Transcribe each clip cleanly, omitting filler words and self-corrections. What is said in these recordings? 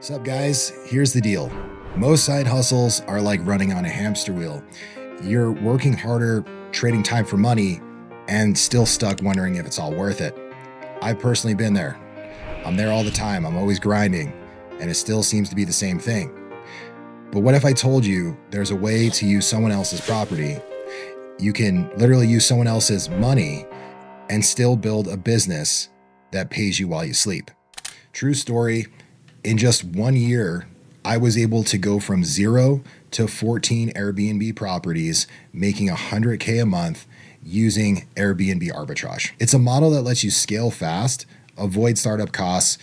What's up, guys? Here's the deal. Most side hustles are like running on a hamster wheel. You're working harder, trading time for money, and still stuck wondering if it's all worth it. I've personally been there. I'm there all the time. I'm always grinding, and it still seems to be the same thing. But what if I told you there's a way to use someone else's property? You can literally use someone else's money and still build a business that pays you while you sleep. True story. In just 1 year, I was able to go from 0 to 14 Airbnb properties, making $100K a month using Airbnb arbitrage. It's a model that lets you scale fast, avoid startup costs,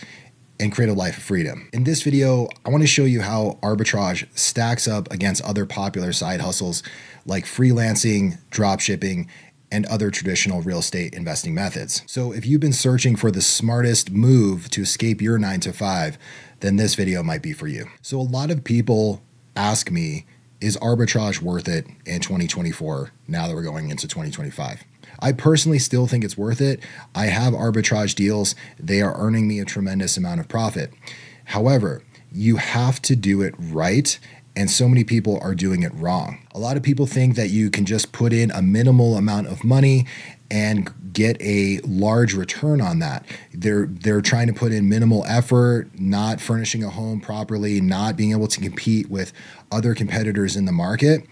and create a life of freedom. In this video, I want to show you how arbitrage stacks up against other popular side hustles like freelancing, dropshipping, and other traditional real estate investing methods. So if you've been searching for the smartest move to escape your 9 to 5, then this video might be for you. So a lot of people ask me, is arbitrage worth it in 2024 now that we're going into 2025? I personally still think it's worth it. I have arbitrage deals. They are earning me a tremendous amount of profit. However, you have to do it right, and so many people are doing it wrong. A lot of people think that you can just put in a minimal amount of money and get a large return on that. They're trying to put in minimal effort, not furnishing a home properly, not being able to compete with other competitors in the market.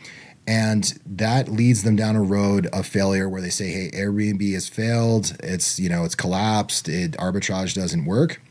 And that leads them down a road of failure where they say, hey, Airbnb has failed. It's collapsed. Arbitrage doesn't work.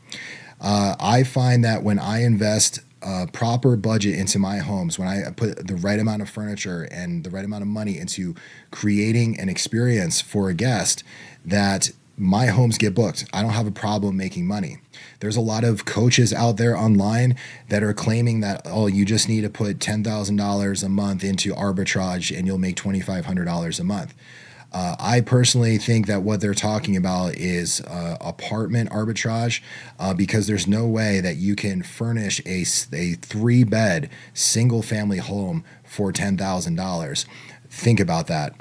I find that when I invest a proper budget into my homes, when I put the right amount of furniture and the right amount of money into creating an experience for a guest, that my homes get booked. I don't have a problem making money. There's a lot of coaches out there online that are claiming that, oh, you just need to put $10,000 a month into arbitrage and you'll make $2,500 a month. I personally think that what they're talking about is apartment arbitrage, because there's no way that you can furnish a 3-bed single family home for $10,000. Think about that.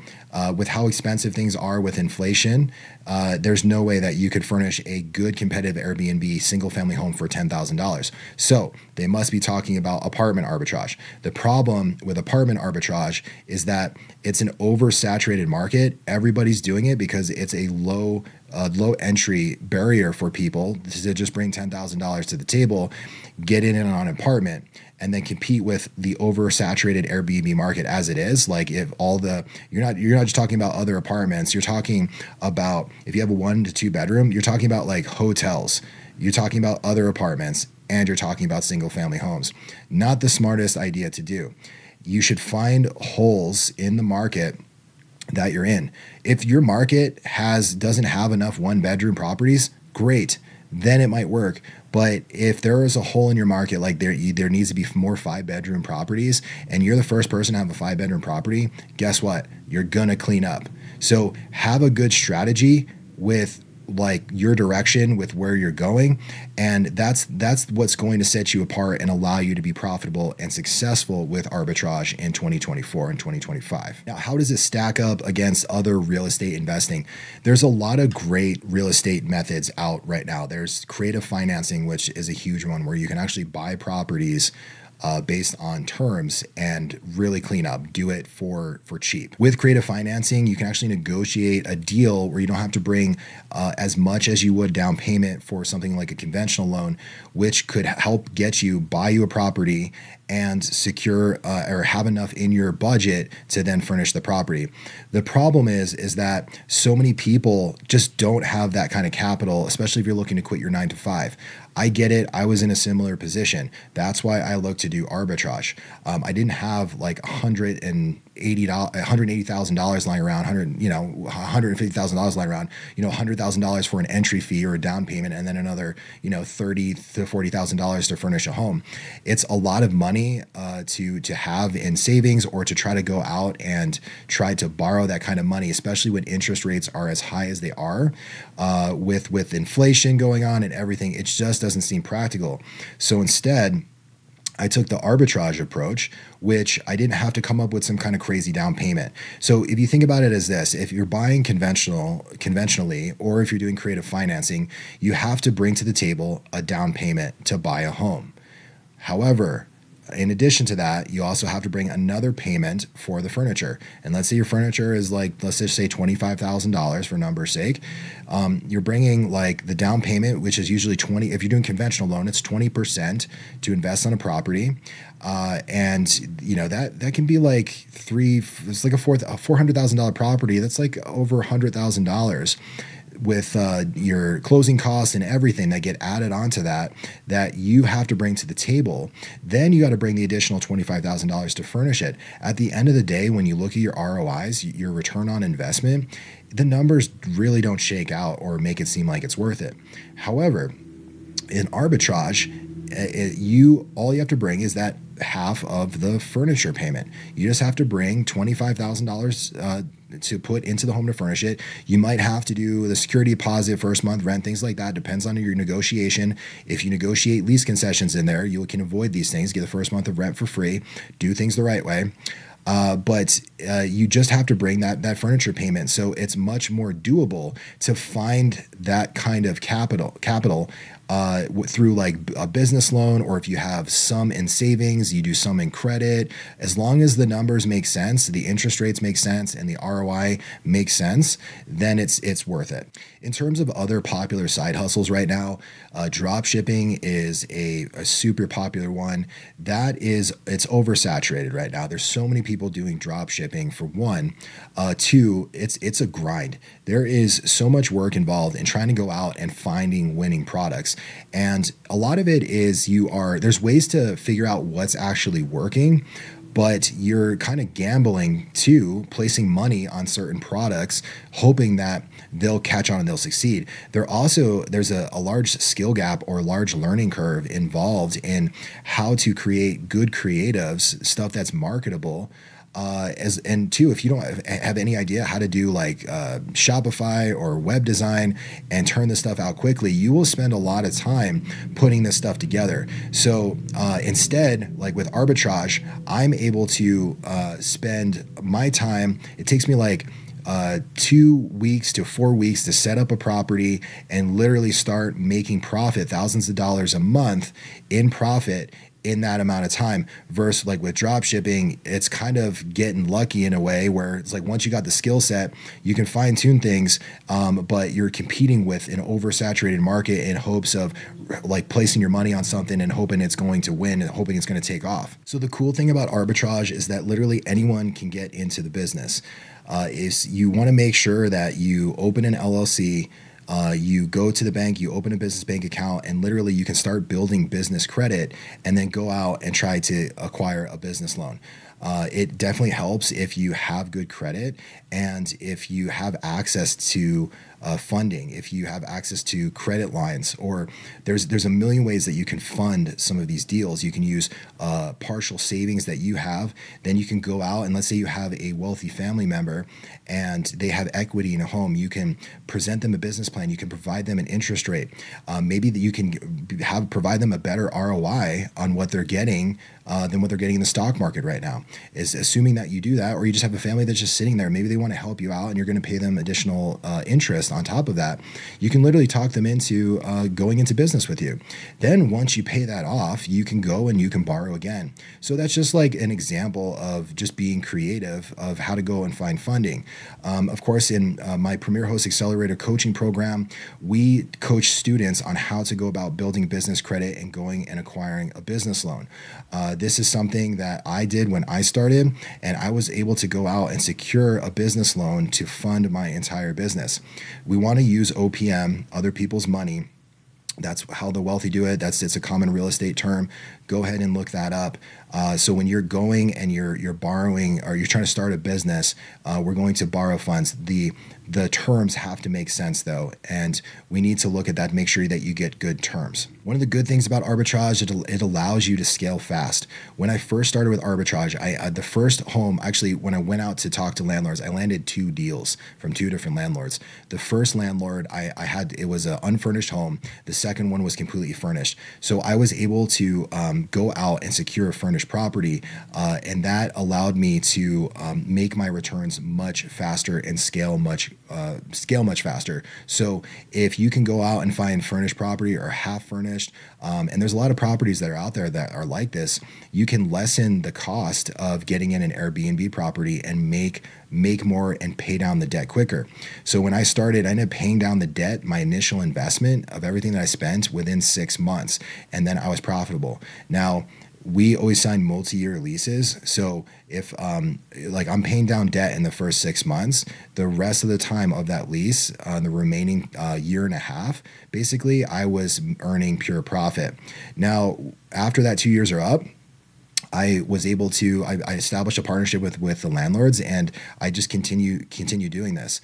With how expensive things are with inflation, there's no way that you could furnish a good competitive Airbnb single family home for $10,000. So they must be talking about apartment arbitrage. The problem with apartment arbitrage is that it's an oversaturated market. Everybody's doing it because it's a low entry barrier for people to just bring $10,000 to the table, get in on an apartment, and then compete with the oversaturated Airbnb market as it is. Like if you're not just talking about other apartments, you're talking about, if you have a 1 to 2 bedroom, you're talking about like hotels, you're talking about other apartments, and you're talking about single family homes. Not the smartest idea to do. You should find holes in the market that you're in. If your market doesn't have enough 1-bedroom properties, great, then it might work. But if there is a hole in your market, like there needs to be more 5-bedroom properties, and you're the first person to have a 5-bedroom property, guess what? You're gonna clean up. So have a good strategy with like your direction, with where you're going, and that's what's going to set you apart and allow you to be profitable and successful with arbitrage in 2024 and 2025. Now, how does it stack up against other real estate investing? There's a lot of great real estate methods out right now. There's creative financing, which is a huge one, where you can actually buy properties based on terms and really clean up, do it for cheap. With creative financing, you can actually negotiate a deal where you don't have to bring as much as you would down payment for something like a conventional loan, which could help buy you a property and secure or have enough in your budget to then furnish the property. The problem is that so many people just don't have that kind of capital, especially if you're looking to quit your 9 to 5. I get it. I was in a similar position. That's why I looked to do arbitrage. I didn't have like $180,000 lying around, $150,000 lying around, $100,000 for an entry fee or a down payment, and then another, $30,000 to $40,000 to furnish a home. It's a lot of money to have in savings, or to try to go out and try to borrow that kind of money, especially when interest rates are as high as they are, with inflation going on and everything. It just doesn't seem practical. So instead, I took the arbitrage approach, which I didn't have to come up with some kind of crazy down payment. So if you think about it as this, if you're buying conventionally, or if you're doing creative financing, you have to bring to the table a down payment to buy a home. However, in addition to that, you also have to bring another payment for the furniture. And let's say your furniture is like, let's just say $25,000 for number's sake. You're bringing like the down payment, which is usually 20. If you're doing conventional loan, it's 20% to invest on a property. And you know, that can be like it's like a $400,000 property. That's like over $100,000 with your closing costs and everything that get added onto that you have to bring to the table. Then you got to bring the additional $25,000 to furnish it. At the end of the day, when you look at your ROIs, your return on investment, the numbers really don't shake out or make it seem like it's worth it. However, in arbitrage, all you have to bring is that half of the furniture payment. You just have to bring $25,000 to put into the home to furnish it. You might have to do the security deposit, first month rent, things like that. Depends on your negotiation. If you negotiate lease concessions in there, you can avoid these things, get the first month of rent for free, do things the right way. But you just have to bring that furniture payment. So it's much more doable to find that kind of capital through like a business loan, or if you have some in savings, you do some in credit. As long as the numbers make sense, the interest rates make sense, and the ROI makes sense, then it's worth it. In terms of other popular side hustles right now, drop shipping is a super popular one. It's oversaturated right now. There's so many people doing drop shipping, for one. Two, it's a grind. There is so much work involved in trying to go out and finding winning products. And a lot of it is there's ways to figure out what's actually working, but you're kind of gambling too, placing money on certain products, hoping that they'll catch on and they'll succeed. There's a large skill gap or large learning curve involved in how to create good creatives, stuff that's marketable. And two, if you don't have any idea how to do like Shopify or web design and turn this stuff out quickly, you will spend a lot of time putting this stuff together. So instead, like with arbitrage, I'm able to spend my time. It takes me like 2 weeks to 4 weeks to set up a property and literally start making profit, thousands of dollars a month in profit in that amount of time. Versus like with drop shipping, it's kind of getting lucky in a way where it's like once you got the skill set, you can fine tune things, but you're competing with an oversaturated market in hopes of like placing your money on something and hoping it's going to win and hoping it's going to take off. So the cool thing about arbitrage is that literally anyone can get into the business. Is you want to make sure that you open an LLC, you go to the bank, you open a business bank account, and literally you can start building business credit and then go out and try to acquire a business loan. It definitely helps if you have good credit and if you have access to funding, if you have access to credit lines, or there's a million ways that you can fund some of these deals. You can use partial savings that you have. Then you can go out and let's say you have a wealthy family member and they have equity in a home. You can present them a business plan. You can provide them an interest rate. Maybe that you can provide them a better ROI on what they're getting than what they're getting in the stock market right now. Is assuming that you do that, or you just have a family that's just sitting there. Maybe they want to help you out and you're going to pay them additional interest on top of that. You can literally talk them into going into business with you. Then once you pay that off, you can go and you can borrow again. So that's just like an example of just being creative of how to go and find funding. Of course, in my Premier Host Accelerator coaching program, we coach students on how to go about building business credit and going and acquiring a business loan. This is something that I did when I started, and I was able to go out and secure a business loan to fund my entire business. We want to use OPM, other people's money. That's how the wealthy do it. It's a common real estate term. Go ahead and look that up. So when you're going and you're borrowing or you're trying to start a business, we're going to borrow funds. The terms have to make sense though, and we need to look at that to make sure that you get good terms. One of the good things about arbitrage, it allows you to scale fast. When I first started with arbitrage, the first home, actually when I went out to talk to landlords, I landed 2 deals from 2 different landlords. The first landlord it was an unfurnished home. The second one was completely furnished. So I was able to go out and secure a furnished finished property. And that allowed me to make my returns much faster and scale much faster. So if you can go out and find furnished property or half furnished, and there's a lot of properties that are out there that are like this, you can lessen the cost of getting in an Airbnb property and make more and pay down the debt quicker. So when I started, I ended up paying down the debt, my initial investment of everything that I spent within 6 months, and then I was profitable. Now, we always sign multi-year leases. So if like I'm paying down debt in the first 6 months, the rest of the time of that lease, the remaining year and a half, basically I was earning pure profit. Now, after that 2 years are up, I was able to, I established a partnership with the landlords, and I just continue doing this.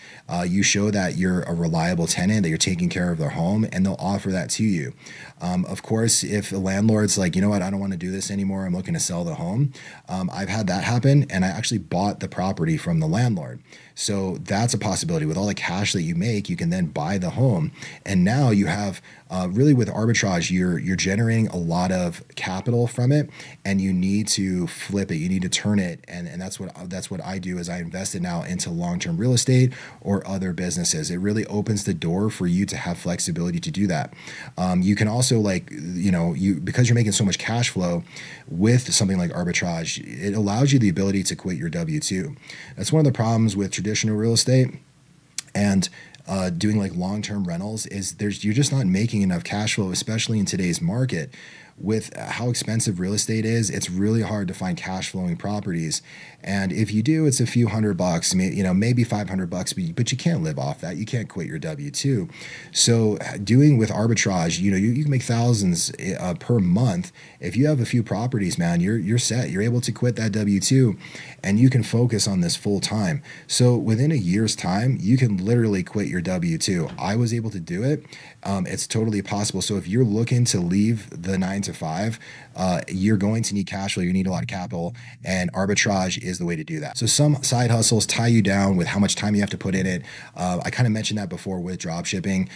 You show that you're a reliable tenant, that you're taking care of their home, and they'll offer that to you. Of course, if the landlord's like, you know what, I don't want to do this anymore, I'm looking to sell the home. I've had that happen, and I actually bought the property from the landlord. So that's a possibility. With all the cash that you make, you can then buy the home. And now you have, really with arbitrage, you're generating a lot of capital from it, and you need to flip it. You need to turn it. And that's what I do, is I invest it now into long-term real estate or other businesses. It really opens the door for you to have flexibility to do that. You can also, like, because you're making so much cash flow with something like arbitrage, it allows you the ability to quit your W-2. That's one of the problems with traditional real estate and doing like long-term rentals, is you're just not making enough cash flow, especially in today's market. With how expensive real estate is, it's really hard to find cash flowing properties. And if you do, it's a few $100, maybe $500, but you can't live off that. You can't quit your W-2. So doing with arbitrage, you can make thousands per month. If you have a few properties, man, you're set. You're able to quit that W-2, and you can focus on this full time. So within a year's time, you can literally quit your W-2. I was able to do it. It's totally possible. So if you're looking to leave the 9 to 5, you're going to need cash flow. You need a lot of capital, and arbitrage is the way to do that. So some side hustles tie you down with how much time you have to put in it. I kind of mentioned that before with dropshipping.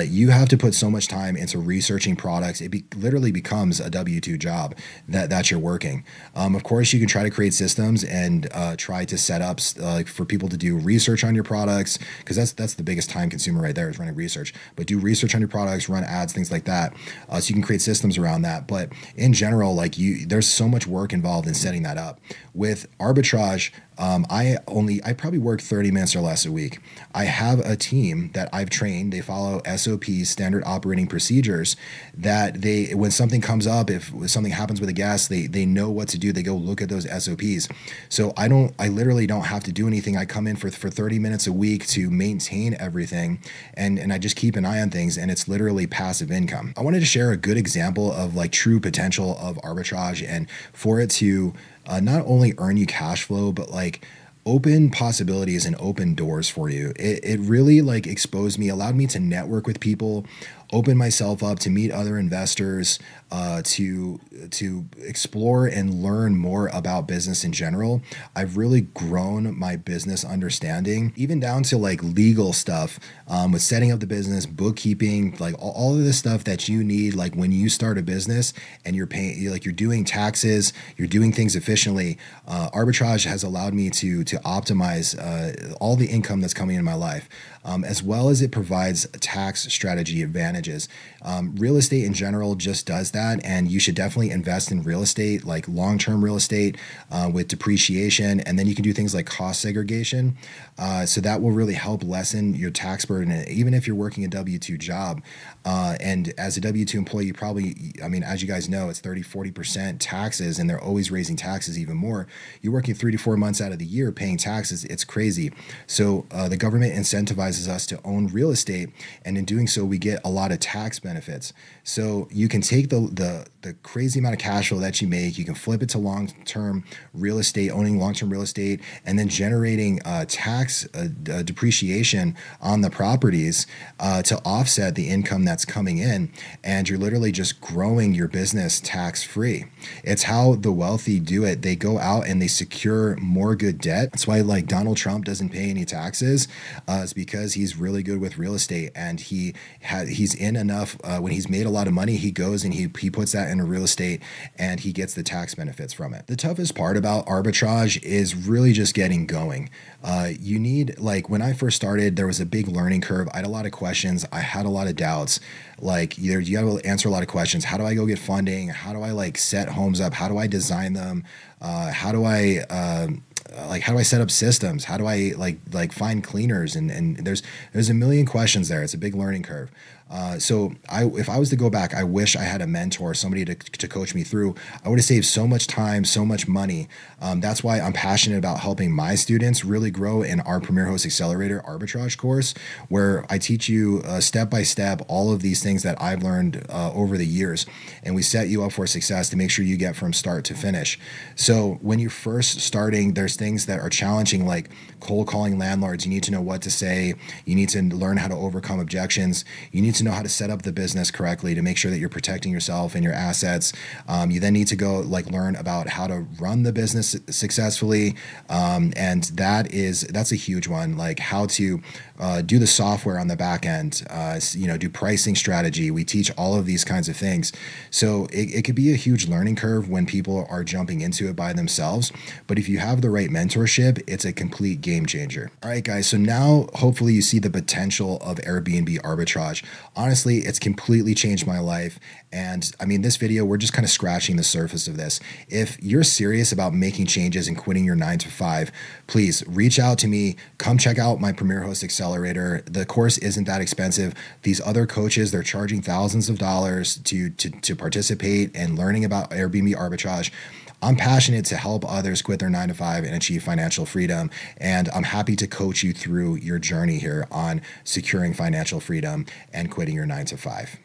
You have to put so much time into researching products. It literally becomes a W-2 job that you're working. Of course, you can try to create systems and try to set up for people to do research on your products, because that's the biggest time consumer right there, is running research. But do research on your products, run ads, things like that. So you can create systems around that. But in general, there's so much work involved in setting that up. With arbitrage, I probably work 30 minutes or less a week. I have a team that I've trained. They follow SOPs, standard operating procedures, that when something comes up, if something happens with a guest, they know what to do. They go look at those SOPs. So I literally don't have to do anything. I come in for 30 minutes a week to maintain everything, and I just keep an eye on things, and it's literally passive income. I wanted to share a good example of true potential of arbitrage, and for it to not only earn you cash flow, but open possibilities and open doors for you. It really exposed me, allowed me to network with people, open myself up to meet other investors, to explore and learn more about business in general. I've really grown my business understanding, even down to legal stuff, with setting up the business, bookkeeping, all of this stuff that you need when you start a business and you're paying, you're doing taxes, you're doing things efficiently. Arbitrage has allowed me to optimize all the income that's coming in my life, as well as it provides tax strategy advantages. Real estate in general just does that, and you should definitely invest in real estate, long-term real estate, with depreciation, and then you can do things like cost segregation. So that will really help lessen your tax burden, even if you're working a W-2 job. And as a W-2 employee, you probably, as you guys know, it's 30-40% taxes, and they're always raising taxes even more. You're working 3 to 4 months out of the year paying taxes. It's crazy. So the government incentivizes us to own real estate, and in doing so, we get a lot of tax benefits. So you can take the crazy amount of cash flow that you make, you can flip it to long-term real estate, owning long-term real estate, and then generating tax depreciation on the properties to offset the income that's coming in, and you're literally just growing your business tax-free. It's how the wealthy do it. They go out and they secure more good debt. That's why Donald Trump doesn't pay any taxes. It's because he's really good with real estate, and he's in enough, when he's made a lot of money, he goes and he puts that into real estate and he gets the tax benefits from it. The toughest part about arbitrage is really just getting going. You need, like, when I first started, there was a big learning curve. I had a lot of questions. I had a lot of doubts. Like, you got to answer a lot of questions. How do I go get funding? How do I like set homes up? How do I design them? How do I set up systems? How do I like find cleaners? And there's a million questions there. It's a big learning curve. So if I was to go back, I wish I had a mentor, somebody to coach me through. I would have saved so much time, so much money. That's why I'm passionate about helping my students really grow in our Premier Host Accelerator Arbitrage course, where I teach you step by step all of these things that I've learned over the years, and we set you up for success to make sure you get from start to finish. So when you're first starting, there's things that are challenging, like cold calling landlords. You need to know what to say. You need to learn how to overcome objections. You need to know how to set up the business correctly to make sure that you're protecting yourself and your assets. You then need to go learn about how to run the business successfully, and that's a huge one. Like how to do the software on the back end, do pricing strategy. We teach all of these kinds of things. So it could be a huge learning curve when people are jumping into it by themselves. But if you have the right mentorship, it's a complete game changer. All right, guys. So now hopefully you see the potential of Airbnb arbitrage. Honestly, it's completely changed my life. And I mean, this video, we're just kind of scratching the surface of this. If you're serious about making changes and quitting your 9 to 5, please reach out to me. Come check out my Premier Host Accelerator. The course isn't that expensive. These other coaches, they're charging thousands of dollars to participate in learning about Airbnb arbitrage. I'm passionate to help others quit their 9 to 5 and achieve financial freedom. And I'm happy to coach you through your journey here on securing financial freedom and quitting your 9 to 5.